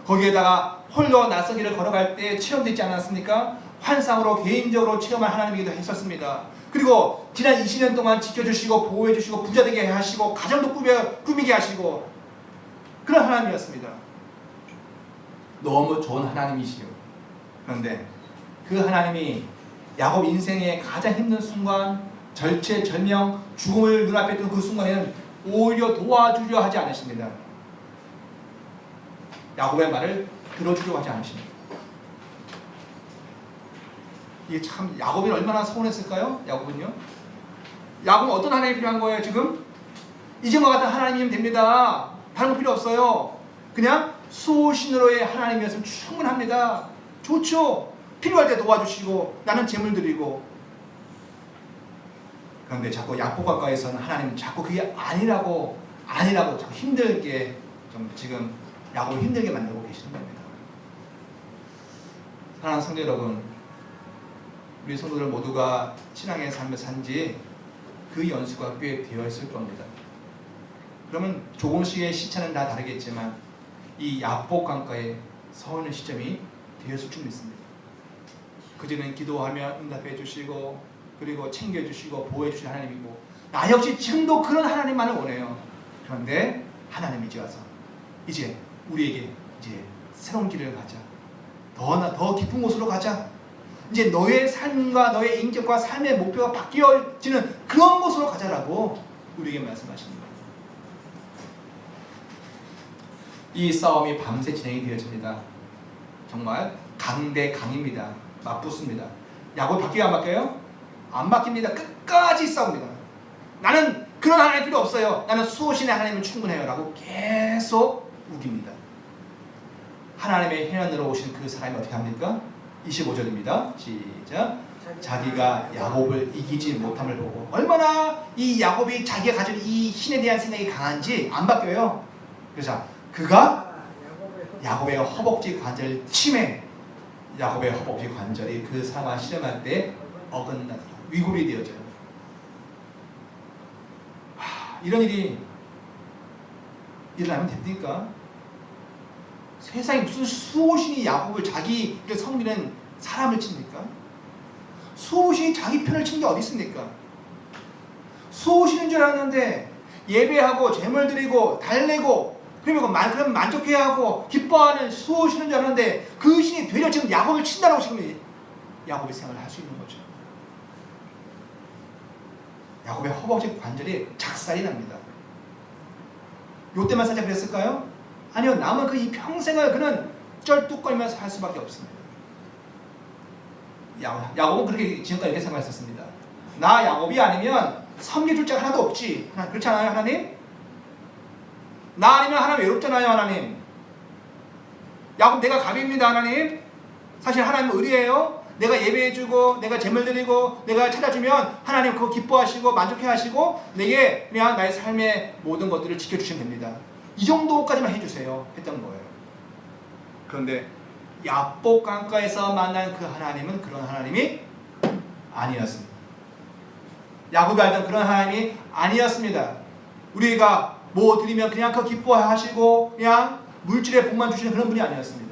거기에다가 홀로 낯선 걸어갈 때 체험되지 않았습니까? 환상으로 개인적으로 체험한 하나님이기도 했었습니다. 그리고 지난 20년 동안 지켜주시고 보호해주시고 부자되게 하시고 가정도 꾸미게 하시고 그런 하나님이었습니다. 너무 좋은 하나님이시요. 그런데 그 하나님이 야곱 인생의 가장 힘든 순간 절체절명 죽음을 눈앞에 둔 그 순간에는 오히려 도와주려 하지 않으십니다. 야곱의 말을 들어주려 하지 않으십니다. 이게 참 야곱이 얼마나 서운했을까요? 야곱은요? 야곱은 어떤 하나님이 필요한 거예요 지금? 이전과 같은 하나님이면 됩니다. 다른 거 필요 없어요. 그냥 수호신으로의 하나님이었으면 충분합니다. 좋죠. 필요할 때 도와주시고 나는 재물 드리고. 그런데 자꾸 야복강가에서는 하나님은 자꾸 그게 아니라고 자꾸 힘들게 좀 지금 야곱을 힘들게 만들고 계시는 겁니다. 사랑하는 성도 여러분, 우리 성도들 모두가 신앙의 삶을 산지 그 연수가 꽤 되어 있을 겁니다. 그러면 조금씩의 시차는 다 다르겠지만 이 야복강가에 서는 시점이 되었을 줄 믿습니다. 그전엔 기도하면 응답해 주시고 그리고 챙겨주시고 보호해 주시는 하나님이고 나 역시 지금도 그런 하나님만을 원해요. 그런데 하나님이 이제 와서 이제 우리에게 이제 새로운 길을 가자. 더 깊은 곳으로 가자. 이제 너의 삶과 너의 인격과 삶의 목표가 바뀌어지는 그런 곳으로 가자라고 우리에게 말씀하십니다. 이 싸움이 밤새 진행이 되어집니다. 정말 강대강입니다. 맞붙습니다. 야곱이 바뀌어요 안 바뀌어요? 안 바뀝니다. 끝까지 싸웁니다. 나는 그런 하나님 필요 없어요. 나는 수호신의 하나님은 충분해요. 라고 계속 우깁니다. 하나님의 해안으로 오신 그 사람이 어떻게 합니까? 25절입니다. 시작. 자기가 야곱을 이기지 못함을 보고, 얼마나 이 야곱이 자기가 가진 이 신에 대한 생각이 강한지 안 바뀌어요. 그래서 그가 야곱의 허벅지 관절을 침해, 야곱의 허벅지 관절이 그 사람과 씨름할 때 어긋나서 위골이 되어져요. 이런 일이 일어나면 됩니까? 세상에 무슨 수호신이 야곱을, 자기를 성미는 사람을 칩니까? 수호신이 자기 편을 친 게 어디 있습니까? 수호신인 줄 알았는데 예배하고 제물 드리고 달래고 그러면 만족해야 하고 기뻐하는 수호신인 줄 알았는데 그 신이 되려 지금 야곱을 친다라고 지금 야곱의 생각을 할 수 있는 거죠. 야곱의 허벅지 관절이 작살이 납니다. 요때만 살짝 그랬을까요? 아니요, 남은 그 이 평생을 그는 쩔뚝거리면서 살 수밖에 없습니다. 야곱은 그렇게 지금까지 이렇게 생각했었습니다. 나 야곱이 아니면 섬겨줄 자가 하나도 없지. 그렇지 않아요, 하나님? 나 아니면 하나님 외롭잖아요, 하나님. 야곱 내가 갑입니다, 하나님. 사실 하나님은 의리예요. 내가 예배해주고 내가 제물 드리고 내가 찾아주면 하나님 그거 기뻐하시고 만족해하시고 내게 그냥 나의 삶의 모든 것들을 지켜주시면 됩니다. 이 정도까지만 해주세요 했던 거예요. 그런데 야복 강가에서 만난 그 하나님은 그런 하나님이 아니었습니다. 야곱이 알던 그런 하나님이 아니었습니다. 우리가 뭐 드리면 그냥 그거 기뻐하시고 그냥 물질의 복만 주시는 그런 분이 아니었습니다.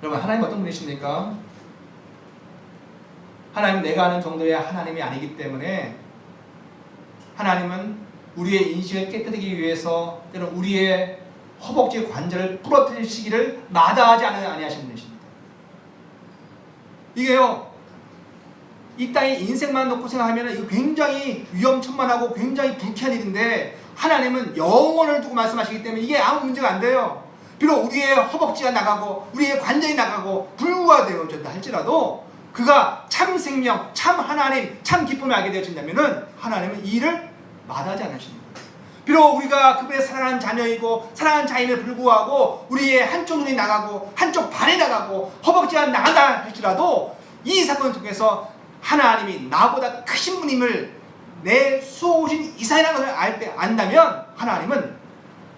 여러분, 하나님 어떤 분이십니까? 하나님, 내가 아는 정도의 하나님이 아니기 때문에 하나님은 우리의 인식을 깨뜨리기 위해서 때로는 우리의 허벅지 관절을 부러뜨리시기를 마다하지 아니하신 분이십니다. 이게요, 이 땅에 인생만 놓고 생각하면 이거 굉장히 위험천만하고 굉장히 불쾌한 일인데 하나님은 영혼을 두고 말씀하시기 때문에 이게 아무 문제가 안 돼요. 비록 우리의 허벅지가 나가고 우리의 관절이 나가고 불구가 되어진다 할지라도 그가 참 생명, 참 하나님, 참 기쁨을 알게 되어진다면 하나님은 이 일을 마다하지 않으십니다. 비록 우리가 그분의 사랑하는 자녀이고 사랑하는 자임에 불구하고 우리의 한쪽 눈이 나가고 한쪽 발이 나가고 허벅지가 나간다 할지라도 이 사건을 통해서 하나님이 나보다 크신 분임을 내 수호신 이사라는 것을 안다면 하나님은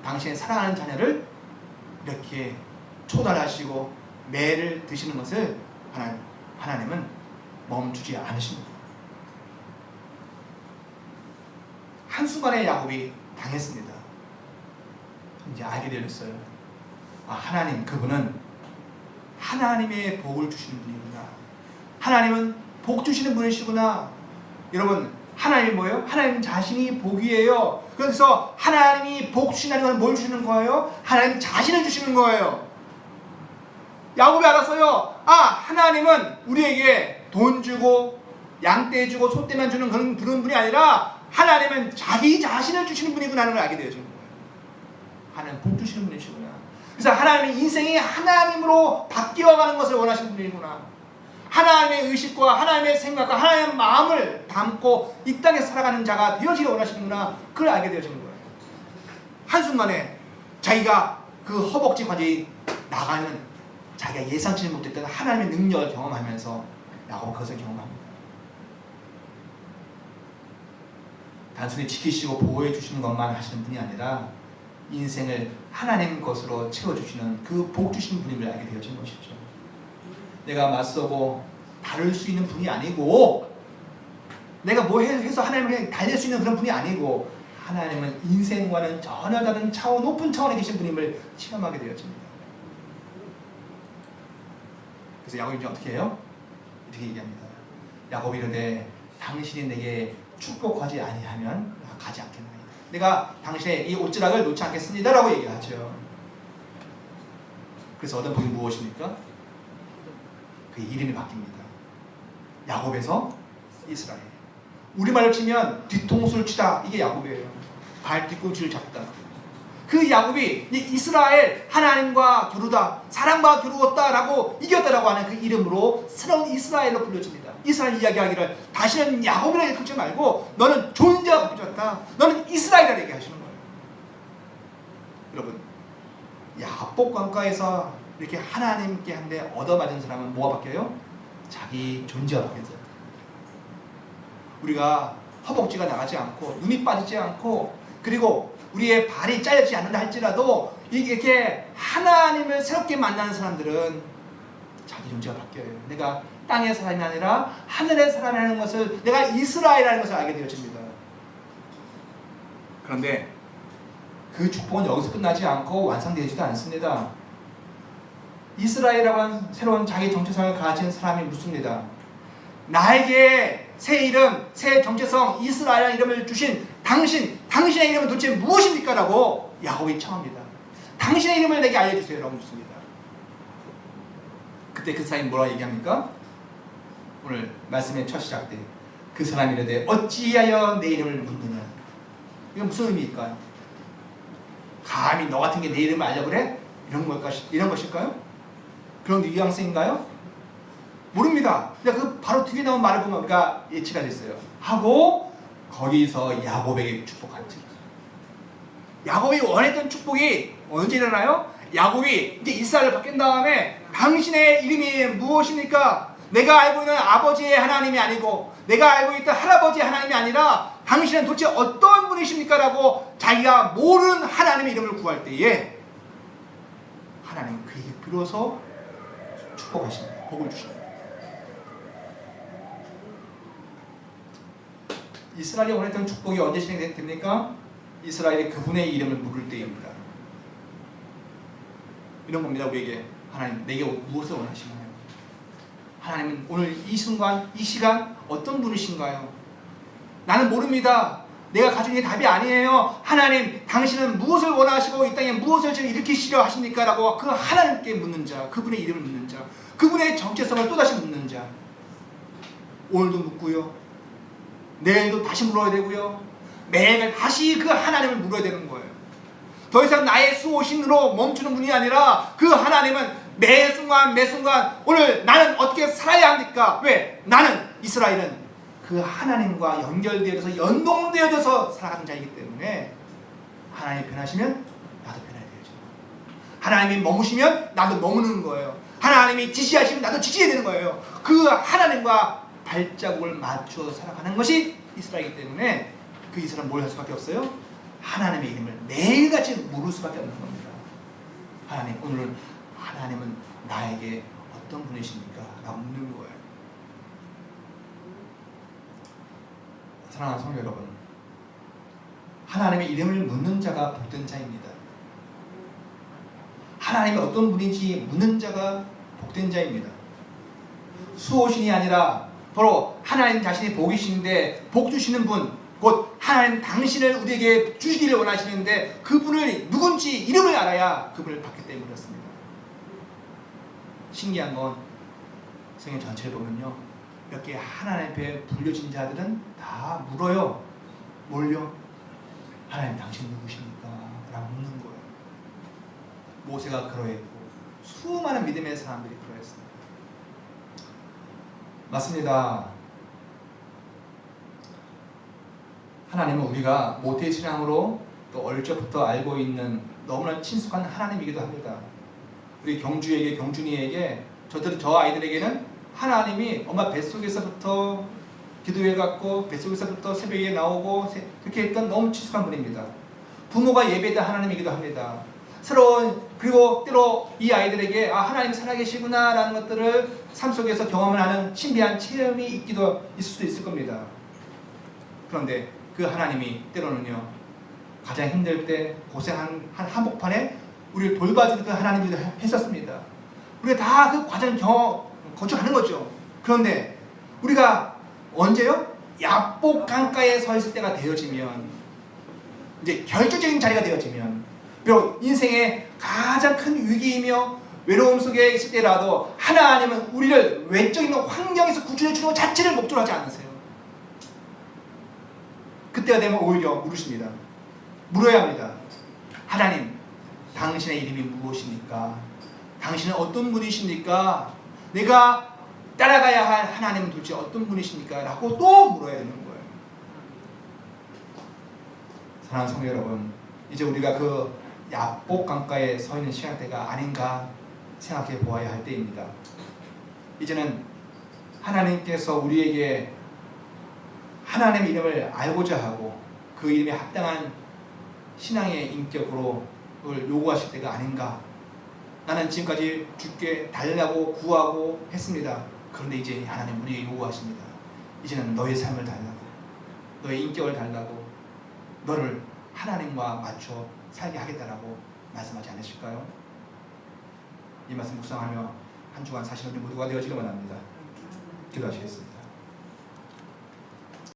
당신의 사랑하는 자녀를 이렇게 초달하시고 매를 드시는 것을 하나님은 멈추지 않으십니다. 한순간에 야곱이 당했습니다. 이제 알게 되었어요. 하나님, 그분은 하나님의 복을 주시는 분이구나. 하나님은 복 주시는 분이시구나. 여러분, 하나님이 뭐예요? 하나님 자신이 복이에요. 그래서 하나님이 복 주신다는 건 뭘 주시는 거예요? 하나님 자신을 주시는 거예요. 야곱이 알았어요. 하나님은 우리에게 돈 주고 양떼 주고 소떼만 주는 그런 분이 아니라 하나님은 자기 자신을 주시는 분이구나 하는 걸 알게 되어지는 거예요. 하나님 복 주시는 분이시구나. 그래서 하나님의 인생이 하나님으로 바뀌어가는 것을 원하시는 분이구나. 하나님의 의식과 하나님의 생각과 하나님의 마음을 담고 이 땅에 살아가는 자가 되어지길 원하시는구나. 그걸 알게 되어지는 거예요. 한순간에 자기가 그 허벅지 관절이 나가는 자기가 예상치 못했던 하나님의 능력을 경험하면서 야곱은 그것을 경험합니다. 단순히 지키시고 보호해 주시는 것만 하시는 분이 아니라 인생을 하나님 것으로 채워주시는 그 복 주시는 분임을 알게 되어진 것이죠. 내가 맞서고 다룰 수 있는 분이 아니고 내가 뭐 해서 하나님을 그냥 달랠 수 있는 그런 분이 아니고 하나님은 인생과는 전혀 다른 차원, 높은 차원에 계신 분임을 체험하게 되어집니다. 그래서 야곱이 이제 어떻게 해요? 이렇게 얘기합니다. 야곱이 이르되 당신이 내게 축복하지 아니하면 가지 않겠나이다. 내가 당신의 이 옷자락을 놓지 않겠습니다 라고 얘기하죠. 그래서 얻은 복이 무엇입니까? 그 이름이 바뀝니다. 야곱에서 이스라엘. 우리말로 치면 뒤통수를 치다, 이게 야곱이에요. 발 뒤꿈치를 잡다. 그 야곱이 이스라엘 하나님과 겨루다, 사랑과 겨루었다라고 이겼다라고 하는 그 이름으로 새로운 이스라엘로 불려집니다. 이스라엘 이야기하기를 다시는 야곱이라 일컫지 말고 너는 존재가 바뀌었다, 너는 이스라엘이라 얘기하시는 거예요. 여러분, 야복 강가에서 이렇게 하나님께 한데 얻어맞은 사람은 뭐가 바뀌어요? 자기 존재가 바뀌어요. 우리가 허벅지가 나가지 않고 눈이 빠지지 않고 그리고 우리의 발이 잘리지 않는다 할지라도 이렇게 하나님을 새롭게 만나는 사람들은 자기 존재가 바뀌어요. 내가 땅의 사람이 아니라 하늘의 사람이라는 것을, 내가 이스라엘이라는 것을 알게 되어집니다. 그런데 그 축복은 여기서 끝나지 않고 완성되지도 않습니다. 이스라엘이라고 하는 새로운 자기 정체성을 가진 사람이 묻습니다. 나에게 새 이름, 새 정체성, 이스라엘이라는 이름을 주신 당신의 이름은 도대체 무엇입니까? 라고 야곱이 청합니다. 당신의 이름을 내게 알려주세요 라고 묻습니다. 그때 그 사람이 뭐라고 얘기합니까? 오늘 말씀의 첫 시작 때 그 사람이 이르되 어찌하여 내 이름을 묻느냐. 이건 무슨 의미일까요? 감히 너 같은 게 내 이름을 알려 그래? 이런 것일까요? 그런 뉘앙스인가요? 모릅니다. 그 바로 뒤에 나온 말을 보면 우리가 예치가 됐어요. 하고 거기서 야곱에게 축복한지. 야곱이 원했던 축복이 언제 일어나요? 야곱이 이제 이스라엘을 바뀐 다음에 당신의 이름이 무엇입니까? 내가 알고 있는 아버지의 하나님이 아니고 내가 알고 있던 할아버지의 하나님이 아니라 당신은 도대체 어떤 분이십니까? 라고 자기가 모르는 하나님의 이름을 구할 때에 하나님은 그에게 비로소 축복하십니다. 복을 주십니다. 이스라엘이 원했던 축복이 언제 진행됩니까? 이스라엘이 그분의 이름을 물을 때입니다. 이런 겁니다. 우리에게 하나님 내게 무엇을 원하시나요? 하나님은 오늘 이 순간 이 시간 어떤 분이신가요? 나는 모릅니다. 내가 가진 게 답이 아니에요. 하나님 당신은 무엇을 원하시고 이 땅에 무엇을 지금 일으키시려 하십니까? 라고 그 하나님께 묻는 자, 그분의 이름을 묻는 자, 그분의 정체성을 또다시 묻는 자. 오늘도 묻고요, 내일도 다시 물어야 되고요, 매일 다시 그 하나님을 물어야 되는 거예요. 더 이상 나의 수호신으로 멈추는 분이 아니라 그 하나님은 매 순간 오늘 나는 어떻게 살아야 합니까? 왜? 나는 이스라엘은 그 하나님과 연결되어서 연동되어져서 살아가는 자이기 때문에 하나님이 변하시면 나도 변해야 되죠. 하나님이 머무시면 나도 머무는 거예요. 하나님이 지시하시면 나도 지시해야 되는 거예요. 그 하나님과 발자국을 맞추어 살아가는 것이 이스라엘이기 때문에 그 이스라엘은 뭘 할 수밖에 없어요? 하나님의 이름을 매일같이 물을 수밖에 없는 겁니다. 하나님, 오늘은 하나님은 나에게 어떤 분이십니까? 라고 묻는 거예요. 사랑하는 성도 여러분, 하나님의 이름을 묻는 자가 복된 자입니다. 하나님이 어떤 분인지 묻는 자가 복된 자입니다. 수호신이 아니라 바로 하나님 자신이 복이신데 복 주시는 분, 곧 하나님 당신을 우리에게 주시기를 원하시는데 그분을 누군지 이름을 알아야 그분을 받기 때문에 그렇습니다. 신기한 건 성경 전체를 보면요, 이렇게 하나님 앞에 불려진 자들은 다 물어요. 뭘요? 하나님 당신 누구십니까? 라고 묻는 거예요. 모세가 그러했고 수많은 믿음의 사람들이 그러했습니다. 맞습니다. 하나님은 우리가 모태신앙으로 또 어릴 적부터 알고 있는 너무나 친숙한 하나님이기도 합니다. 우리 경주에게, 경준이에게, 저 아이들에게는 하나님이 엄마 뱃속에서부터 기도해갖고 뱃속에서부터 새벽에 나오고 그렇게 했던 너무 친숙한 분입니다. 부모가 예배했던 하나님이기도 합니다. 그리고 때로 이 아이들에게 하나님 살아계시구나 라는 것들을 삶 속에서 경험을 하는 신비한 체험이 있을 수도 있을 겁니다. 그런데 그 하나님이 때로는요, 가장 힘들 때 고생한 한복판에 우리를 돌봐주는 그 하나님이기도 했었습니다. 우리가 다 그 과정을 거쳐가는 거죠. 그런데 우리가 언제요? 야복 강가에 서 있을 때가 되어지면, 이제 결정적인 자리가 되어지면, 비록 인생의 가장 큰 위기이며 외로움 속에 있을 때라도 하나님은 우리를 외적인 환경에서 구출해 주는 것 자체를 목적으로 하지 않으세요. 그때가 되면 오히려 물으십니다. 물어야 합니다. 하나님, 당신의 이름이 무엇입니까? 당신은 어떤 분이십니까? 내가 따라가야 할 하나님은 도대체 어떤 분이십니까? 라고 또 물어야 되는 거예요. 사랑하는 성도 여러분, 이제 우리가 그 야복 강가에 서 있는 시간대가 아닌가 생각해 보아야 할 때입니다. 이제는 하나님께서 우리에게 하나님의 이름을 알고자 하고 그 이름에 합당한 신앙의 인격으로 그걸 요구하실 때가 아닌가. 나는 지금까지 주께 달라고 구하고 했습니다. 그런데 이제 하나님 우리에게 요구하십니다. 이제는 너의 삶을 달라고, 너의 인격을 달라고, 너를 하나님과 맞춰 살게 하겠다라고 말씀하지 않으실까요? 이 말씀 묵상하며 한 주간 사시는 우리 모두가 되어지길 원합니다. 기도하시겠습니다.